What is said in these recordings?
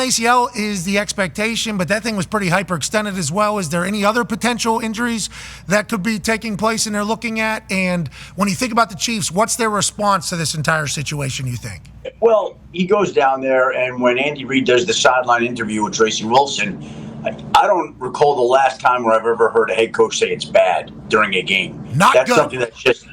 ACL is the expectation, but that thing was pretty hyperextended as well. Is there any other potential injuries that could be taking place and they're looking at? And when you think about the Chiefs, what's their response to this entire situation, you think? Well, he goes down there, and when Andy Reid does the sideline interview with Tracy Wilson, I don't recall the last time where I've ever heard a head coach say it's bad during a game. That's good. Something that's just,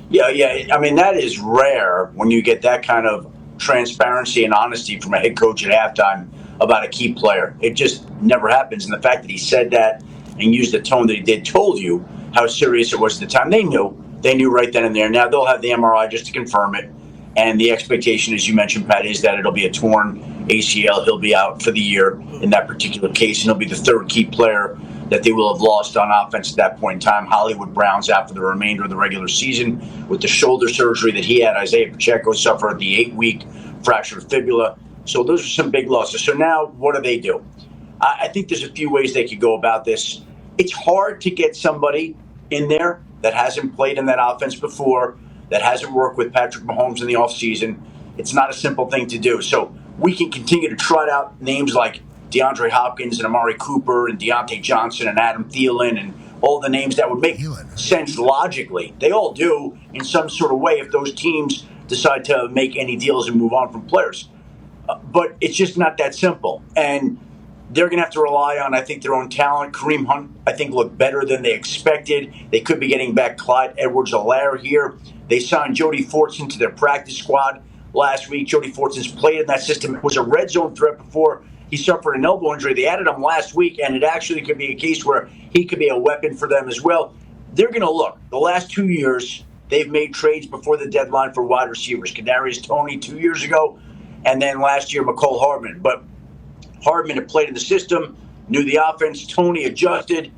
yeah. I mean, that is rare when you get that kind of transparency and honesty from a head coach at halftime about a key player. It just never happens. And the fact that he said that and used the tone that he did told you how serious it was at the time. They knew right then and there. Now they'll have the MRI just to confirm it. And the expectation, as you mentioned, Pat, is that it'll be a torn ACL. He'll be out for the year in that particular case, and he'll be the third key player that they will have lost on offense at that point in time. Hollywood Brown's out for the remainder of the regular season with the shoulder surgery that he had. Isaiah Pacheco suffered the 8-week fractured fibula. So those are some big losses. So now what do? I think there's a few ways they could go about this. It's hard to get somebody in there that hasn't played in that offense before, that hasn't worked with Patrick Mahomes in the offseason. It's not a simple thing to do. So we can continue to trot out names like DeAndre Hopkins and Amari Cooper and Deontay Johnson and Adam Thielen and all the names that would make sense logically. They all do in some sort of way if those teams decide to make any deals and move on from players. But it's just not that simple. And they're going to have to rely on, I think, their own talent. Kareem Hunt, I think, looked better than they expected. They could be getting back Clyde Edwards-Helaire here. They signed Jody Fortson to their practice squad last week. Jody Fortson's played in that system. It was a red zone threat before he suffered an elbow injury. They added him last week, and it actually could be a case where he could be a weapon for them as well. They're going to look. The last 2 years, they've made trades before the deadline for wide receivers. Kadarius Toney 2 years ago, and then last year, McCole Hardman. But Hardman had played in the system, knew the offense. Toney adjusted.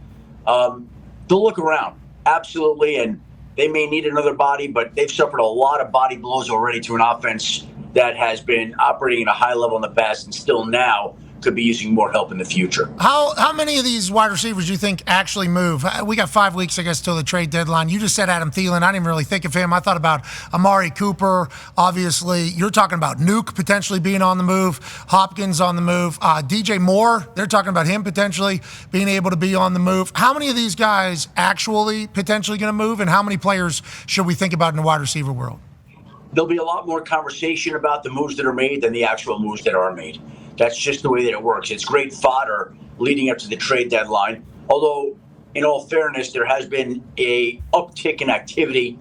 They'll look around, absolutely, and they may need another body, but they've suffered a lot of body blows already to an offense that has been operating at a high level in the past and still now could be using more help in the future. How many of these wide receivers do you think actually move? We got 5 weeks, I guess, till the trade deadline. You just said Adam Thielen. I didn't really think of him. I thought about Amari Cooper, obviously. You're talking about Nuke potentially being on the move, Hopkins on the move. DJ Moore, they're talking about him potentially being able to be on the move. How many of these guys actually potentially going to move, and how many players should we think about in the wide receiver world? There'll be a lot more conversation about the moves that are made than the actual moves that are made. That's just the way that it works. It's great fodder leading up to the trade deadline. Although, in all fairness, there has been a uptick in activity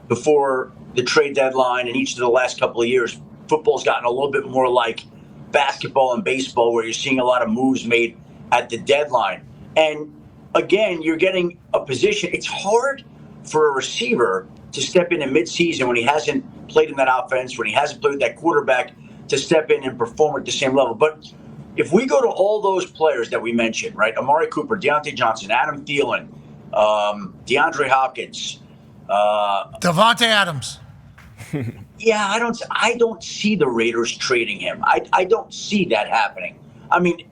before the trade deadline in each of the last couple of years. Football's gotten a little bit more like basketball and baseball, where you're seeing a lot of moves made at the deadline. And again, you're getting a position. It's hard for a receiver to step in midseason when he hasn't played in that offense, when he hasn't played with that quarterback, to step in and perform at the same level. But if we go to all those players that we mentioned, right, Amari Cooper, Deontay Johnson, Adam Thielen, DeAndre Hopkins, Davante Adams. Yeah, I don't see the Raiders trading him. I don't see that happening. I mean,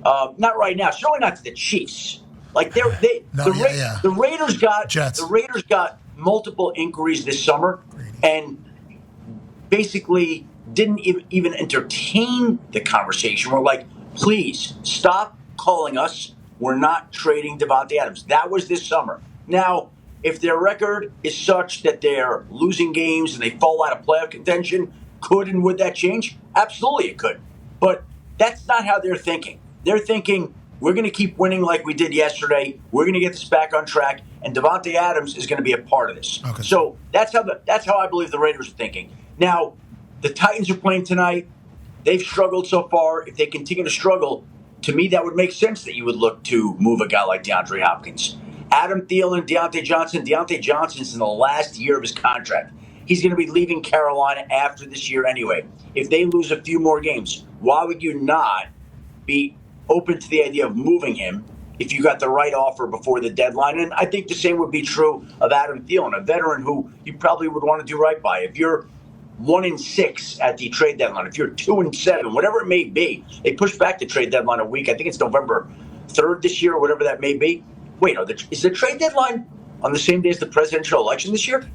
not right now. Certainly not to the Chiefs. Like the Raiders got Jets. The Raiders got multiple inquiries this summer, and basically didn't even entertain the conversation. We're like, please stop calling us. We're not trading Davante Adams. That was this summer. Now, if their record is such that they're losing games and they fall out of playoff contention, could and would that change? Absolutely it could. But that's not how they're thinking. They're thinking, we're going to keep winning like we did yesterday. We're going to get this back on track, and Davante Adams is going to be a part of this. Okay. So that's how I believe the Raiders are thinking. Now, the Titans are playing tonight. They've struggled so far. If they continue to struggle, to me, that would make sense that you would look to move a guy like DeAndre Hopkins. Adam Thielen, Deontay Johnson. Deontay Johnson's in the last year of his contract. He's going to be leaving Carolina after this year anyway. If they lose a few more games, why would you not be open to the idea of moving him if you got the right offer before the deadline? And I think the same would be true of Adam Thielen, a veteran who you probably would want to do right by. If you're 1-6 at the trade deadline, if you're 2-7, whatever it may be, they push back the trade deadline a week. I think it's November 3rd this year, or whatever that may be. Wait, is the trade deadline on the same day as the presidential election this year?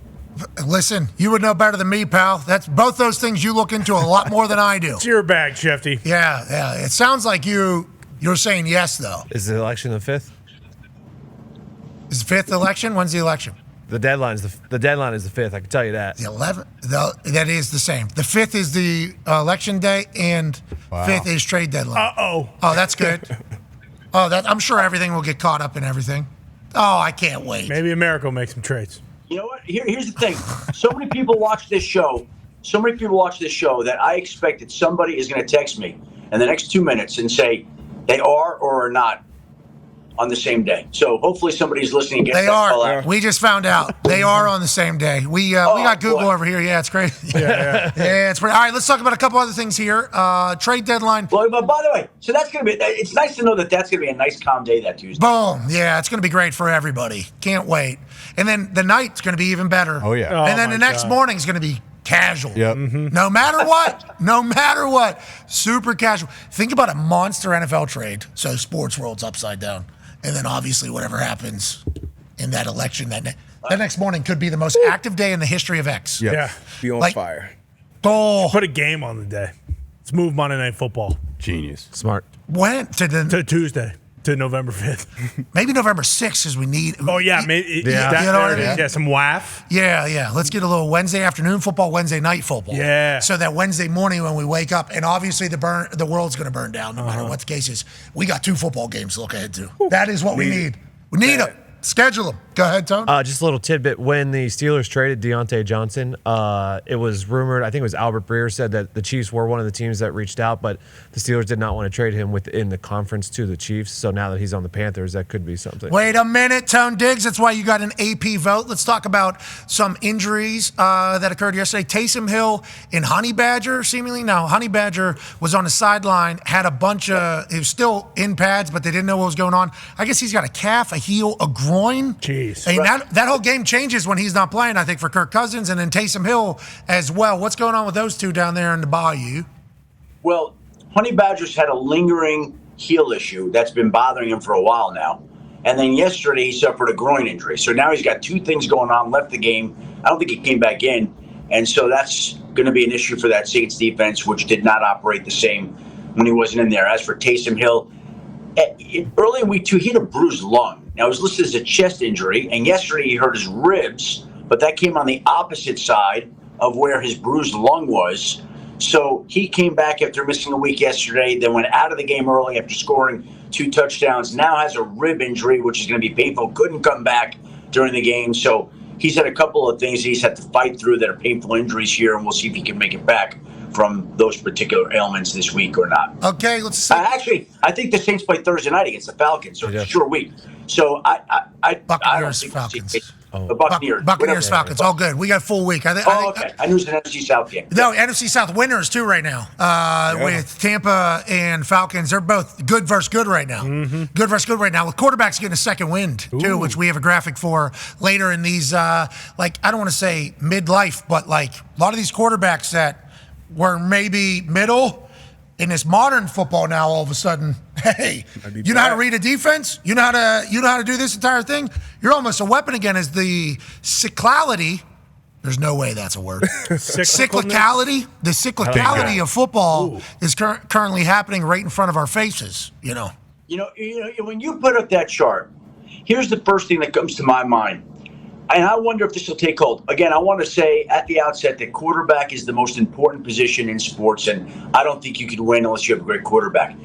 Listen, you would know better than me, pal. That's both those things you look into a lot more than I do. It's your bag, Shefty. Yeah. It sounds like you're saying yes, though. Is the election the 5th? Is the 5th election? When's the election? The deadline is the 5th. I can tell you that. The 11th. That is the same. The 5th is the election day, and 5th is trade deadline. Oh, that's good. I'm sure everything will get caught up in everything. Oh, I can't wait. Maybe America will make some trades. You know what? Here's the thing. So many people watch this show. That I expect that somebody is going to text me in the next 2 minutes and say they are or are not on the same day. So hopefully somebody's listening. And gets they that are. call out. We just found out they are on the same day. We got Google over here. Yeah, it's crazy. Yeah, it's pretty. All right, let's talk about a couple other things here. Trade deadline. Well, but by the way, so that's going to be. It's nice to know that that's going to be a nice calm day that Tuesday. Boom. Yeah, it's going to be great for everybody. Can't wait. And then the night's going to be even better. Oh yeah. And then the next morning's going to be casual. Yep. Mm-hmm. No matter what, super casual. Think about a monster NFL trade. So sports world's upside down. And then obviously whatever happens in that election, that next morning could be the most active day in the history of X. Yep. Yeah. Be on fire. Oh, Put a game on the day. Let's move Monday Night Football Genius. Smart. when to Tuesday, to November 5th. maybe November 6th because we need. Oh, yeah. Maybe, Yeah. You know what I mean? Some waff. Yeah. Let's get a little Wednesday afternoon football, Wednesday night football. Yeah. So that Wednesday morning when we wake up, and obviously the world's going to burn down no matter what the case is. We got 2 football games to look ahead to. That is what we need. We need them. Schedule them. Go ahead, Tone. Just a little tidbit. When the Steelers traded Deontay Johnson, it was rumored, I think it was Albert Breer said that the Chiefs were one of the teams that reached out, but the Steelers did not want to trade him within the conference to the Chiefs. So now that he's on the Panthers, that could be something. Wait a minute, Tone Diggs. That's why you got an AP vote. Let's talk about some injuries that occurred yesterday. Taysom Hill and Honey Badger, seemingly. Now, Honey Badger was on the sideline, had a bunch of, he was still in pads, but they didn't know what was going on. I guess he's got a calf, a heel, a groin. Jeez. And that whole game changes when he's not playing, I think, for Kirk Cousins and then Taysom Hill as well. What's going on with those two down there in the Bayou? Well, Honey Badger's had a lingering heel issue that's been bothering him for a while now. And then yesterday he suffered a groin injury. So now he's got 2 things going on, left the game. I don't think he came back in. And so that's going to be an issue for that Saints defense, which did not operate the same when he wasn't in there. As for Taysom Hill, early in week 2, he had a bruised lung. Now, it was listed as a chest injury, and yesterday he hurt his ribs, but that came on the opposite side of where his bruised lung was. So he came back after missing a week yesterday, then went out of the game early after scoring 2 touchdowns, now has a rib injury, which is going to be painful, couldn't come back during the game. So he's had a couple of things he's had to fight through that are painful injuries here, and we'll see if he can make it back from those particular ailments this week or not. Okay, let's see. Actually, I think the Saints play Thursday night against the Falcons, so it's a short week. So I Buccaneers, don't think Falcons. the Buccaneers. Buccaneers, Falcons. All good. We got full week. Okay. I knew it was an NFC South game. No, NFC South winners too right now. With Tampa and Falcons, they're both good versus good right now. Mm-hmm. Good versus good right now. With quarterbacks getting a second wind too, which we have a graphic for later in these. I don't want to say midlife, but like a lot of these quarterbacks that were maybe middle. In this modern football now, all of a sudden, hey, you know how to read a defense? You know how to do this entire thing? You're almost a weapon again. As the cyclicality, there's no way that's a word. Cyclicality, the cyclicality of football is currently happening right in front of our faces. You know, when you put up that chart, here's the first thing that comes to my mind. And I wonder if this will take hold. Again, I want to say at the outset that quarterback is the most important position in sports, and I don't think you can win unless you have a great quarterback.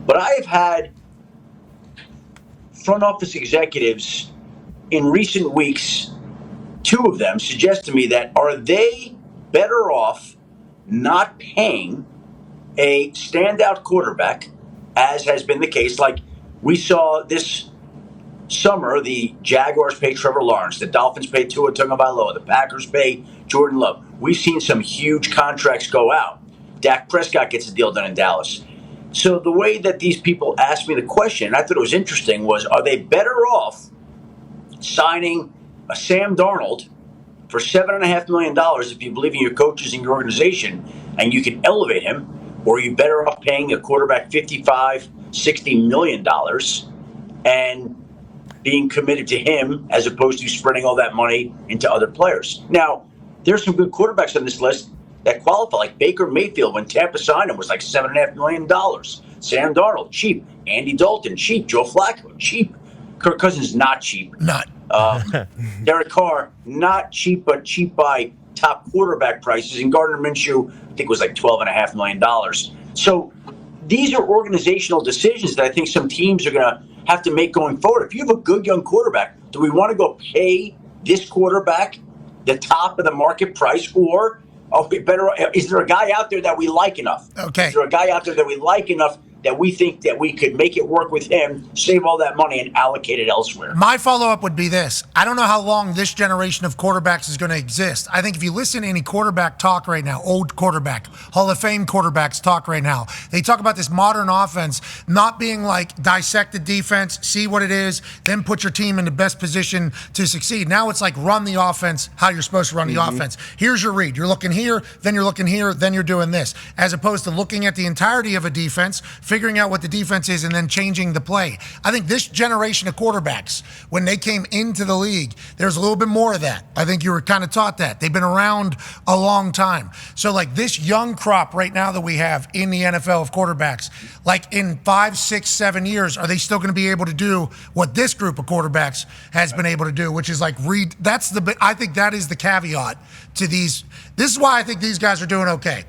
But I have had front office executives in recent weeks, 2 of them, suggest to me that are they better off not paying a standout quarterback, as has been the case. Like we saw this summer, the Jaguars pay Trevor Lawrence, the Dolphins pay Tua Tagovailoa, the Packers pay Jordan Love. We've seen some huge contracts go out. Dak Prescott gets a deal done in Dallas. So the way that these people asked me the question, I thought it was interesting, was are they better off signing a Sam Darnold for $7.5 million if you believe in your coaches and your organization and you can elevate him, or are you better off paying a quarterback $55, $60 million and being committed to him as opposed to spreading all that money into other players. Now, there's some good quarterbacks on this list that qualify, like Baker Mayfield when Tampa signed him was like $7.5 million. Sam Darnold, cheap. Andy Dalton, cheap. Joe Flacco, cheap. Kirk Cousins, not cheap. Not. Derek Carr, not cheap, but cheap by top quarterback prices. And Gardner Minshew, I think, was like $12.5 million. So these are organizational decisions that I think some teams are going to have to make going forward. If you have a good young quarterback, do we want to go pay this quarterback the top of the market price, or is there a guy out there that we like enough? Okay. Is there a guy out there that we like enough that we think that we could make it work with him, save all that money, and allocate it elsewhere? My follow-up would be this. I don't know how long this generation of quarterbacks is going to exist. I think if you listen to any quarterback talk right now, old quarterback, Hall of Fame quarterbacks talk right now, they talk about this modern offense not being like dissect the defense, see what it is, then put your team in the best position to succeed. Now it's like run the offense how you're supposed to run the offense. Here's your read. You're looking here, then you're looking here, then you're doing this. As opposed to looking at the entirety of a defense, figuring out what the defense is, and then changing the play. I think this generation of quarterbacks, when they came into the league, there's a little bit more of that. I think you were kind of taught that. They've been around a long time. So like this young crop right now that we have in the NFL of quarterbacks, like in 5, 6, 7 years, are they still going to be able to do what this group of quarterbacks has been able to do, which is like read. I think that is the caveat to these. This is why I think these guys are doing okay.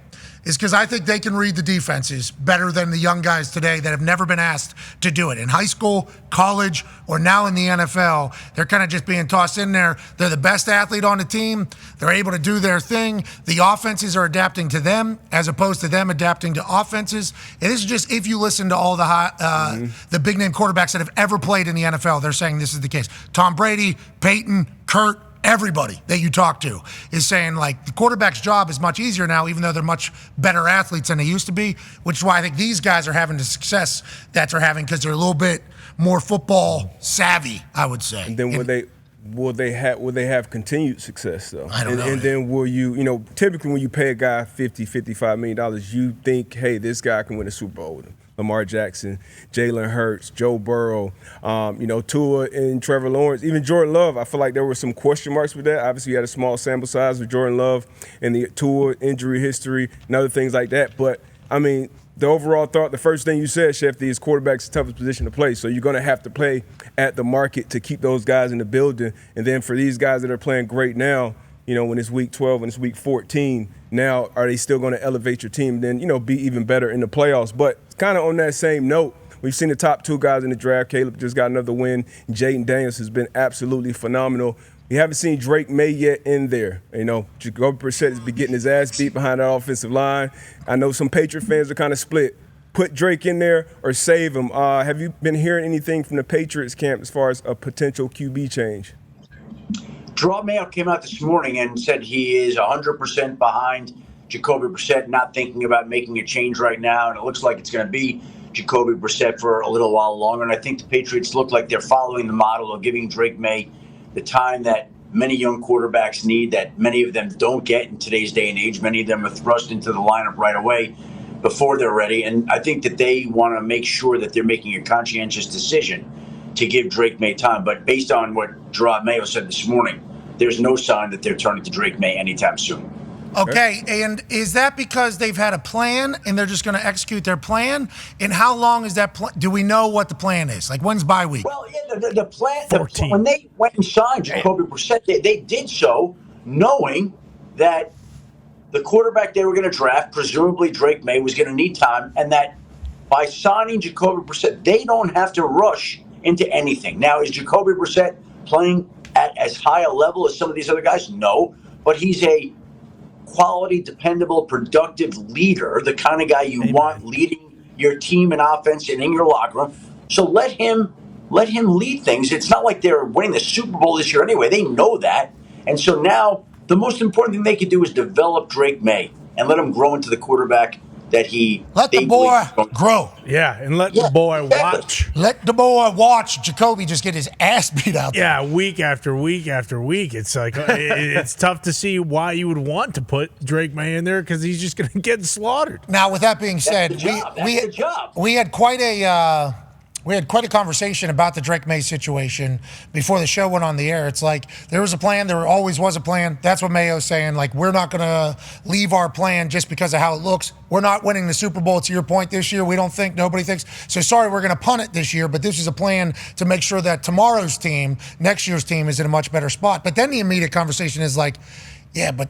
Is because I think they can read the defenses better than the young guys today that have never been asked to do it. In high school, college, or now in the NFL, they're kind of just being tossed in there. They're the best athlete on the team. They're able to do their thing. The offenses are adapting to them as opposed to them adapting to offenses. And this is just if you listen to all the big-name quarterbacks that have ever played in the NFL, they're saying this is the case. Tom Brady, Peyton, Kurt, everybody that you talk to is saying like the quarterback's job is much easier now, even though they're much better athletes than they used to be, which is why I think these guys are having the success that they're having because they're a little bit more football savvy, I would say. And then will they have continued success though? I don't know. And then will you typically when you pay a guy $50-55 million, you think, hey, this guy can win a Super Bowl with him. Lamar Jackson, Jalen Hurts, Joe Burrow, Tua and Trevor Lawrence, even Jordan Love. I feel like there were some question marks with that. Obviously, you had a small sample size with Jordan Love and the Tua injury history and other things like that. But, I mean, the overall thought, the first thing you said, Schefter, is quarterback's the toughest position to play. So you're going to have to play at the market to keep those guys in the building. And then for these guys that are playing great now, when it's week 12 and it's week 14, now are they still going to elevate your team then, be even better in the playoffs? But kind of on that same note, we've seen the top 2 guys in the draft. Caleb just got another win. Jaden Daniels has been absolutely phenomenal. We haven't seen Drake May yet in there. Jacoby Brissett has been getting his ass beat behind that offensive line. I know some Patriot fans are kind of split. Put Drake in there or save him. Have you been hearing anything from the Patriots camp as far as a potential QB change? Gerard Mayo came out this morning and said he is 100% behind Jacoby Brissett, not thinking about making a change right now. And it looks like it's going to be Jacoby Brissett for a little while longer. And I think the Patriots look like they're following the model of giving Drake May the time that many young quarterbacks need, that many of them don't get in today's day and age. Many of them are thrust into the lineup right away before they're ready. And I think that they want to make sure that they're making a conscientious decision to give Drake May time. But based on what Gerard Mayo said this morning, there's no sign that they're turning to Drake May anytime soon. Okay, and is that because they've had a plan and they're just going to execute their plan? And how long is that plan? Do we know what the plan is? Like, when's bye week? Well, yeah, the plan, 14. When they went and signed Jacoby Brissett, they did so knowing that the quarterback they were going to draft, presumably Drake May, was going to need time, and that by signing Jacoby Brissett, they don't have to rush into anything. Now, is Jacoby Brissett playing at as high a level as some of these other guys? No, but he's a quality, dependable, productive leader, the kind of guy you want leading your team and offense and in your locker room. So let him lead things. It's not like they're winning the Super Bowl this year anyway. They know that. And so now the most important thing they can do is develop Drake May and let him grow into the quarterback that let the boy grow. Yeah, and let the boy watch. Let the boy watch Jacoby just get his ass beat out there. Yeah, week after week after week. It's like it's tough to see why you would want to put Drake May in there because he's just going to get slaughtered. Now, with that being said, we had quite a we had quite a conversation about the Drake May situation before the show went on the air. It's like there was a plan. There always was a plan. That's what Mayo's saying. Like, we're not going to leave our plan just because of how it looks. We're not winning the Super Bowl, to your point, this year. We don't think, nobody thinks. So, sorry, we're going to punt it this year, but this is a plan to make sure that tomorrow's team, next year's team, is in a much better spot. But then the immediate conversation is like, yeah, but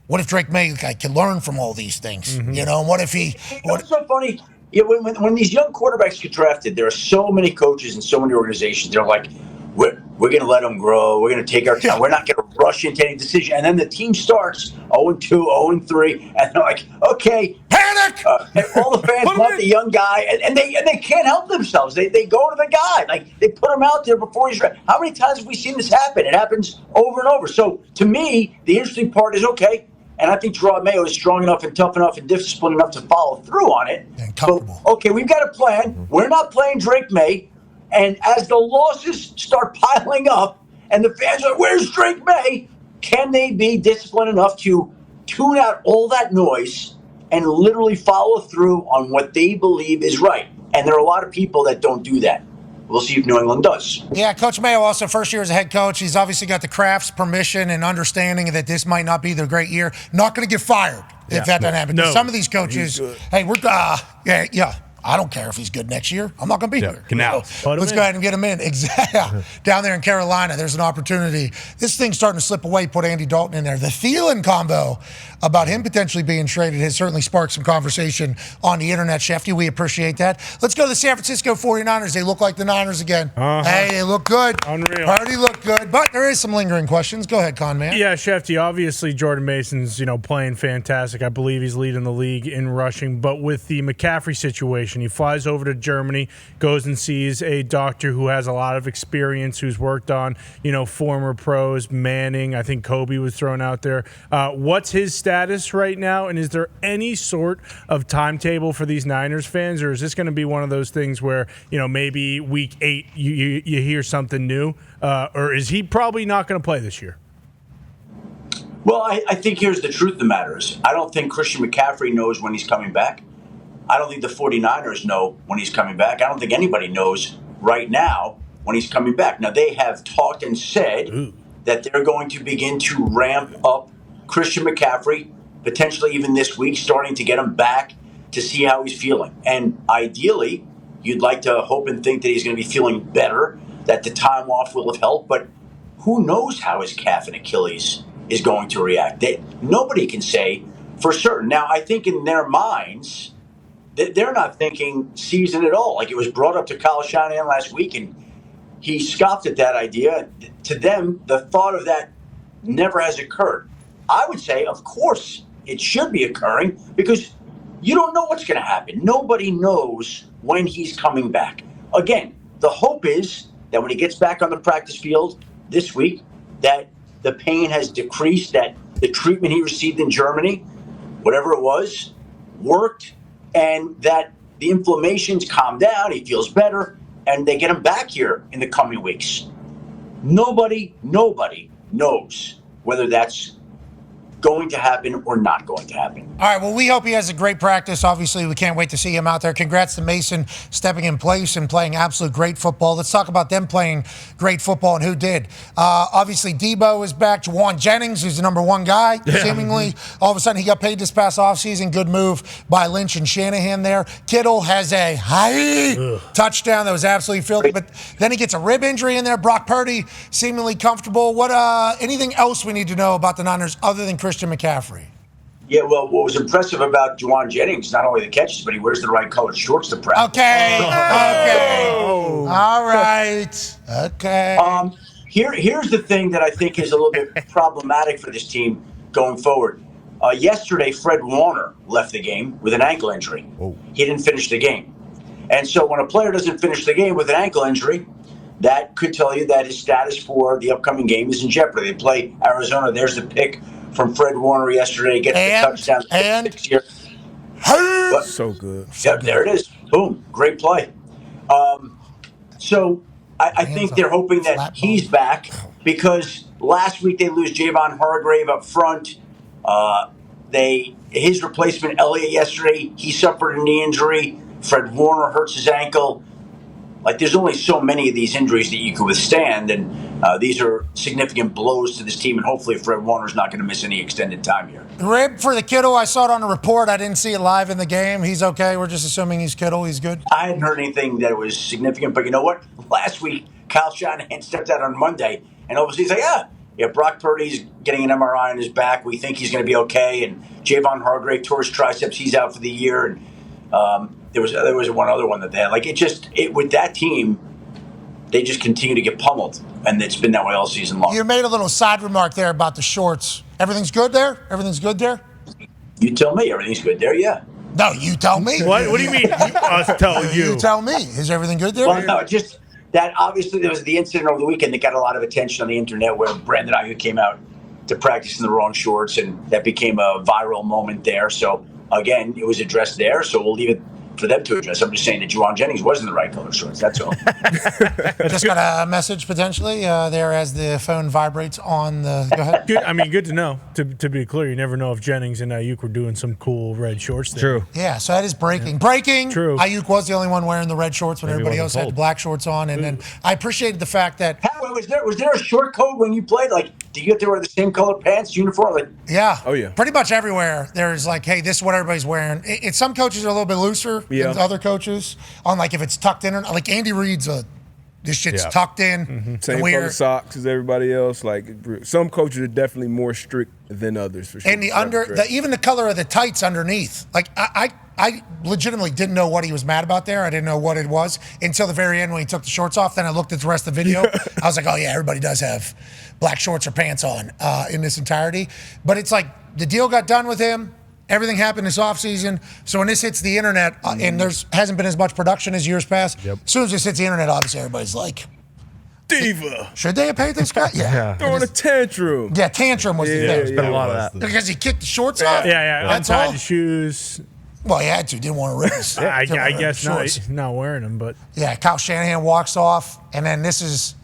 what if Drake May can learn from all these things? You know, and what if he... What's so funny? Yeah, when these young quarterbacks get drafted, there are so many coaches and so many organizations. They're like, we're going to let them grow. We're going to take our time. We're not going to rush into any decision. And then the team starts 0-2, 0-3, and they're like, okay, panic! And all the fans want the young guy, and they can't help themselves. They go to the guy. Like, they put him out there before he's ready. How many times have we seen this happen? It happens over and over. So, to me, the interesting part is, okay, and I think Gerard Mayo is strong enough and tough enough and disciplined enough to follow through on it. So, okay, we've got a plan. We're not playing Drake May. And as the losses start piling up and the fans are, where's Drake May? Can they be disciplined enough to tune out all that noise and literally follow through on what they believe is right? And there are a lot of people that don't do that. We'll see if New England does. Yeah, Coach Mayo also first year as a head coach. He's obviously got the Kraft's permission and understanding that this might not be their great year. Not going to get fired if that doesn't happen. No. Some of these coaches, hey, we're yeah. I don't care if he's good next year. I'm not going to be here. Canal. So, let's go ahead and get him in. Exactly. Down there in Carolina, there's an opportunity. This thing's starting to slip away. Put Andy Dalton in there. The Thielen combo about him potentially being traded has certainly sparked some conversation on the internet, Schefter. We appreciate that. Let's go to the San Francisco 49ers. They look like the Niners again. Hey, they look good. Unreal. Party look good. But there is some lingering questions. Go ahead, Con Man. Yeah, Schefter, obviously Jordan Mason's, playing fantastic. I believe he's leading the league in rushing. But with the McCaffrey situation, he flies over to Germany, goes and sees a doctor who has a lot of experience, who's worked on, former pros, Manning. I think Kobe was thrown out there. What's his status right now? And is there any sort of timetable for these Niners fans? Or is this going to be one of those things where, maybe week 8 you hear something new? Or is he probably not going to play this year? Well, I think here's the truth of the matter is I don't think Christian McCaffrey knows when he's coming back. I don't think the 49ers know when he's coming back. I don't think anybody knows right now when he's coming back. Now, they have talked and said that they're going to begin to ramp up Christian McCaffrey, potentially even this week, starting to get him back to see how he's feeling. And ideally, you'd like to hope and think that he's going to be feeling better, that the time off will have helped. But who knows how his calf and Achilles is going to react? Nobody can say for certain. Now, I think in their minds, they're not thinking season at all. Like, it was brought up to Kyle Shanahan last week, and he scoffed at that idea. To them, the thought of that never has occurred. I would say, of course, it should be occurring because you don't know what's going to happen. Nobody knows when he's coming back. Again, the hope is that when he gets back on the practice field this week, that the pain has decreased, that the treatment he received in Germany, whatever it was, worked, and that the inflammation's calmed down, he feels better, and they get him back here in the coming weeks. Nobody knows whether that's going to happen or not going to happen. All right, well, we hope he has a great practice. Obviously, we can't wait to see him out there. Congrats to Mason stepping in place and playing absolute great football. Let's talk about them playing great football and who did. Obviously, Debo is back. Juwan Jennings, who's the number one guy, seemingly. All of a sudden, he got paid this past offseason. Good move by Lynch and Shanahan there. Kittle has a high touchdown that was absolutely filthy, but then he gets a rib injury in there. Brock Purdy, seemingly comfortable. What? Anything else we need to know about the Niners other than Christian McCaffrey? Yeah, well, what was impressive about Juwan Jennings, not only the catches, but he wears the right colored shorts to practice. Okay. All right. Okay. Here's the thing that I think is a little bit problematic for this team going forward. Yesterday, Fred Warner left the game with an ankle injury. He didn't finish the game. And so when a player doesn't finish the game with an ankle injury, that could tell you that his status for the upcoming game is in jeopardy. They play Arizona. There's the pick from Fred Warner yesterday. Gets the touchdown. So good. Yep, there it is. Boom. Great play. So I think they're hoping that he's back because last week they lose Javon Hargrave up front. His replacement, Elliott, yesterday, he suffered a knee injury. Fred Warner hurts his ankle. Like, there's only so many of these injuries that you can withstand, and these are significant blows to this team, and hopefully Fred Warner's not going to miss any extended time here. Rib for the Kittle, I saw it on a report. I didn't see it live in the game. He's okay. We're just assuming he's Kittle. He's good. I hadn't heard anything that was significant, but you know what? Last week, Kyle Shanahan stepped out on Monday, and obviously he's like, Brock Purdy's getting an MRI on his back. We think he's going to be okay, and Javon Hargrave tore his triceps. He's out for the year, and there was one other one that they had. Like, with that team, they just continue to get pummeled, and it's been that way all season long. You made a little side remark there about the shorts. Everything's good there? Everything's good there? You tell me everything's good there, yeah. No, you tell me. What do you mean, us tell you? You tell me. Is everything good there? Well, no, just that obviously there was the incident over the weekend that got a lot of attention on the internet where Brandon Ayuk came out to practice in the wrong shorts, and that became a viral moment there. So, again, it was addressed there, so we'll leave it for them to address. I'm just saying that Juwan Jennings was in the right color shorts. That's all. Just got a message potentially there as the phone vibrates on the. Go ahead. Good to know. To be clear, you never know if Jennings and Ayuk were doing some cool red shorts there. True. Yeah, so that is breaking. Breaking. True. Ayuk was the only one wearing the red shorts when everybody else had the black shorts on, and then I appreciated the fact that. Was there a short coat when you played? Like, did you have to wear the same color pants, uniform? Like, yeah. Oh, yeah. Pretty much everywhere there's like, hey, this is what everybody's wearing. Some coaches are a little bit looser than other coaches on like if it's tucked in or not. Like Andy Reid's this shit's tucked in. Mm-hmm. Same color socks as everybody else. Like, some coaches are definitely more strict than others for sure. And even the color of the tights underneath. Like I legitimately didn't know what he was mad about there. I didn't know what it was until the very end when he took the shorts off. Then I looked at the rest of the video. I was like, oh yeah, everybody does have black shorts or pants on in this entirety. But it's like the deal got done with him. Everything happened this offseason. So when this hits the internet, and hasn't been as much production as years past, as soon as this hits the internet, obviously everybody's like, diva. Should they have paid this guy? Yeah. Throwing a tantrum. Yeah, tantrum was the thing. There's been a lot of that. Because he kicked the shorts off? Yeah. That's Untied all? the shoes. Well, he had to. Didn't want to race. I guess not wearing them, but. Yeah, Kyle Shanahan walks off, and then this is.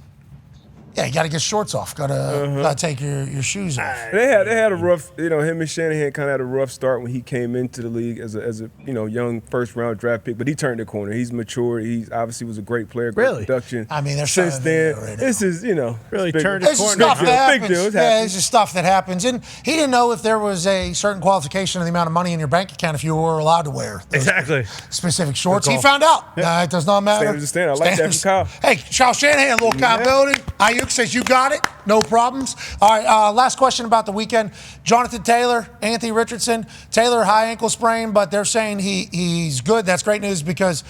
Yeah, you got to get shorts off. Got to take your shoes off. They had a rough, him and Shanahan kind of had a rough start when he came into the league as a young first round draft pick, but he turned the corner. He's matured. He obviously was a great player, great production. I mean, since then, this is really turned the corner. Stuff that happens. Big deal. Yeah, it's just stuff that happens, and he didn't know if there was a certain qualification of the amount of money in your bank account if you were allowed to wear those specific shorts. He found out. It does not matter. Standards are standard. I like that from Kyle. Hey, Kyle Shanahan, little accountability. Ayuk says you got it. No problems. All right, last question about the weekend. Jonathan Taylor, Anthony Richardson. Taylor, high ankle sprain, but they're saying he's good. That's great news because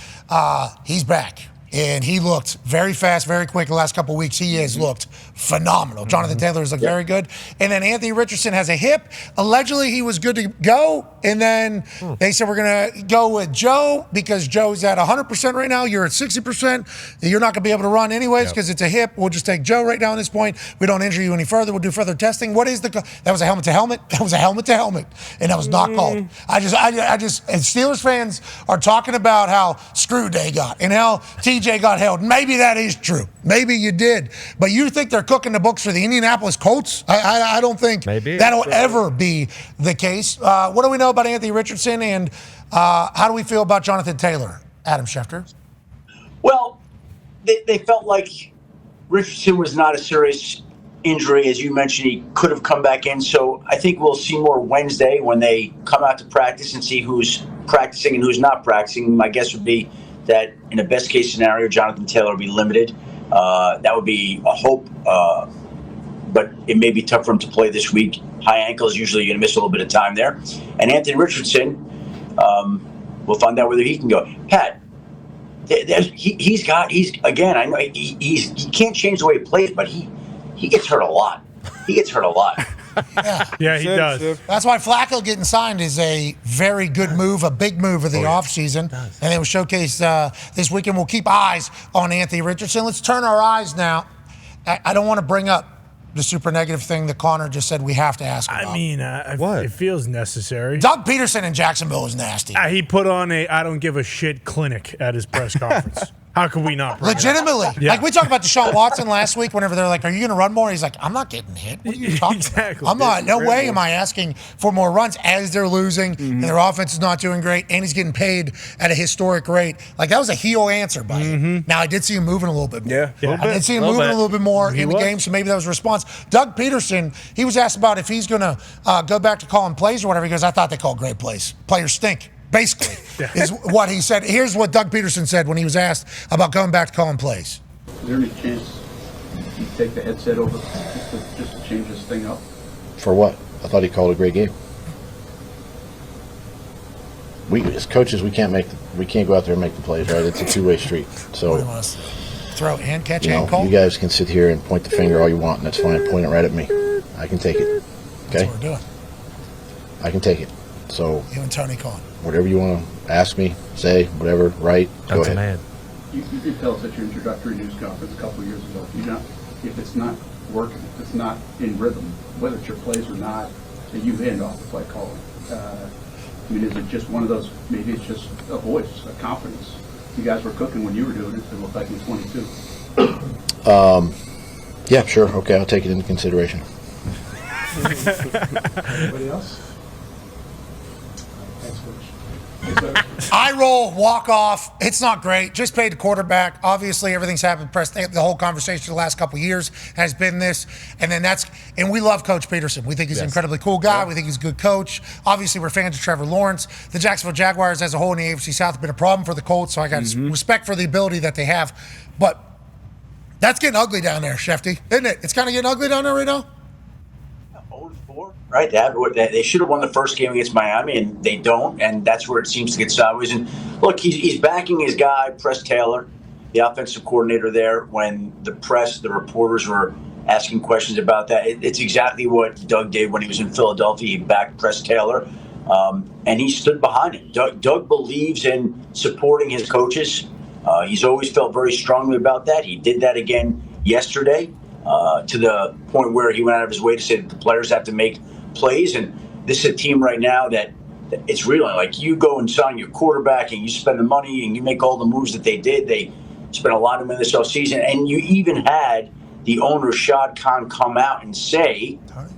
he's back. And he looked very fast, very quick the last couple of weeks. He has looked phenomenal. Jonathan Taylor has looked very good. And then Anthony Richardson has a hip. Allegedly, he was good to go. And then they said, we're going to go with Joe because Joe's at 100% right now. You're at 60%. You're not going to be able to run anyways because it's a hip. We'll just take Joe right now at this point. We don't injure you any further. We'll do further testing. What is that was a helmet to helmet? That was a helmet to helmet. And that was not called. I just, and Steelers fans are talking about how screwed they got and how TJ got held. Maybe that is true. Maybe you did. But you think they're cooking the books for the Indianapolis Colts? I don't think that'll ever be the case. What do we know about Anthony Richardson, and how do we feel about Jonathan Taylor, Adam Schefter? Well, they felt like Richardson was not a serious injury. As you mentioned, he could have come back in. So I think we'll see more Wednesday when they come out to practice and see who's practicing and who's not practicing. My guess would be that in a best case scenario, Jonathan Taylor will be limited. That would be a hope, but it may be tough for him to play this week. High ankles, usually you're going to miss a little bit of time there. And Anthony Richardson, we'll find out whether he can go. Pat, he's again, I know he can't change the way he plays, but he gets hurt a lot. He gets hurt a lot. Yeah, he does. That's why Flacco getting signed is a very good move, a big move of the offseason. And it was showcased this weekend. We'll keep eyes on Anthony Richardson. Let's turn our eyes now. I don't want to bring up the super negative thing that Connor just said we have to ask about. I mean, it feels necessary. Doug Peterson in Jacksonville is nasty. He put on a I don't give a shit clinic at his press conference. How could we not bring it up? Legitimately. Yeah. Like we talked about Deshaun Watson last week whenever they're like, are you going to run more? He's like, I'm not getting hit. What are you talking Exactly. about? I'm not. No way am I asking for more runs as they're losing and their offense is not doing great and he's getting paid at a historic rate. Like that was a heel answer by him. Now, I did see him moving a little bit more. Yeah. I did see him moving a little bit more in the game, so maybe that was a response. Doug Peterson, he was asked about if he's going to go back to calling plays or whatever. He goes, I thought they called great plays. Players stink. Basically, is what he said. Here's what Doug Peterson said when he was asked about going back to calling plays. Is there any chance you take the headset over just to change this thing up? For what? I thought he called a great game. We as coaches, we can't go out there and make the plays, right? It's a two-way street. So What do you want us to throw hand catch, you hand call? you guys can sit here and point the finger all you want, and that's fine. Point it right at me. I can take it. Okay, That's what we're doing. I can take it. So You and Tony Khan. whatever you want to ask me, say, whatever, write, go That's a ahead. man. You did tell us at your introductory news conference a couple of years ago, if it's not working, if it's not in rhythm, whether it's your plays or not, that you hand off the play calling. I mean, is it just one of those, maybe it's just a voice, a confidence? You guys were cooking when you were doing it, it looked like in 22. Yeah, sure. Okay, I'll take it into consideration. Anybody else? Thanks, Coach. Eye roll, walk off. It's not great. Just paid the quarterback. Obviously, everything's happened. The whole conversation the last couple of years has been this. And then and we love Coach Peterson. We think he's an incredibly cool guy. We think he's a good coach. Obviously, we're fans of Trevor Lawrence. The Jacksonville Jaguars as a whole in the AFC South have been a problem for the Colts, so I got respect for the ability that they have. But that's getting ugly down there, Schefty, isn't it? It's kind of getting ugly down there right now. 0-4, right? They should have won the first game against Miami, and they don't, and that's where it seems to get sideways. And look, he's backing his guy, Press Taylor, the offensive coordinator there. When the reporters were asking questions about that, it's exactly what Doug did when he was in Philadelphia. He backed Press Taylor, and he stood behind it. Doug believes in supporting his coaches. He's always felt very strongly about that. He did that again yesterday. To the point where he went out of his way to say that the players have to make plays. And this is a team right now that it's really like you go and sign your quarterback and you spend the money and you make all the moves that they did. They spent a lot of money this offseason. And you even had the owner, Shad Khan, come out and say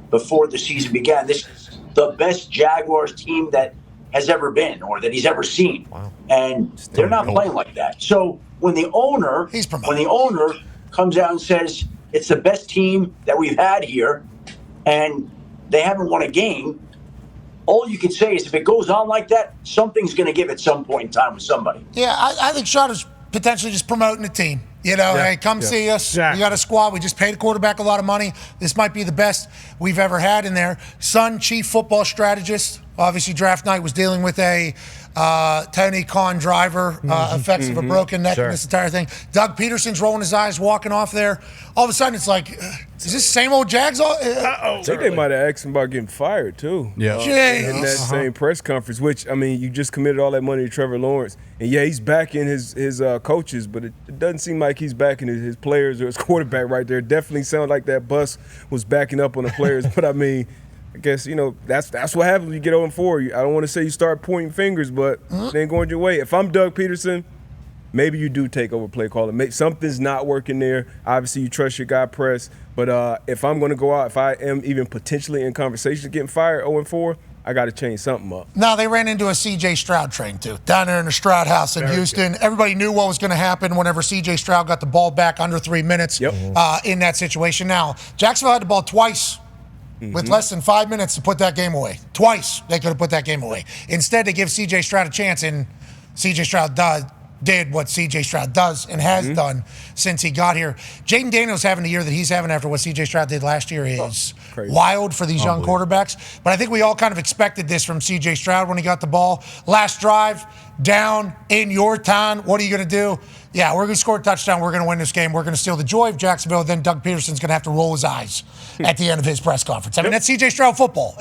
before the season began, this is the best Jaguars team that has ever been or that he's ever seen. Wow. And they're not playing like that. So when the owner comes out and says, it's the best team that we've had here, and they haven't won a game, all you can say is if it goes on like that, something's going to give at some point in time with somebody. Yeah, I think Shad is potentially just promoting the team. You know, hey, come see us. Exactly. We got a squad. We just paid a quarterback a lot of money. This might be the best we've ever had in there. Son, chief football strategist. Obviously, draft night was dealing with a Tony Khan driver, effects of a broken neck and this entire thing. Doug Peterson's rolling his eyes, walking off there. All of a sudden, it's like, is this same old Jags? I think they might have asked him about getting fired, too. Yeah. In that same press conference, which, I mean, you just committed all that money to Trevor Lawrence. And, yeah, he's backing his coaches, but it doesn't seem like he's backing his players or his quarterback right there. It definitely sounded like that bus was backing up on the players. But, I mean, I guess, that's what happens when you get 0-4. I don't want to say you start pointing fingers, but it ain't going your way. If I'm Doug Peterson, maybe you do take over play calling. Something's not working there. Obviously, you trust your guy, Press. But if I'm going to go out, if I am even potentially in conversation getting fired 0-4, I got to change something up. No, they ran into a C.J. Stroud train, too, down there in the Stroud house in Houston. Good. Everybody knew what was going to happen whenever C.J. Stroud got the ball back under 3 minutes in that situation. Now, Jacksonville had the ball twice with less than 5 minutes to put that game away. Twice they could have put that game away. Instead, they give C.J. Stroud a chance, and C.J. Stroud did what C.J. Stroud does and has done since he got here. Jaden Daniels having the year that he's having after what C.J. Stroud did last year is wild for these young quarterbacks. But I think we all kind of expected this from C.J. Stroud when he got the ball. Last drive, down in your town, what are you going to do? Yeah, we're going to score a touchdown. We're going to win this game. We're going to steal the joy of Jacksonville. Then Doug Peterson's going to have to roll his eyes at the end of his press conference. I mean, that's C.J. Stroud football.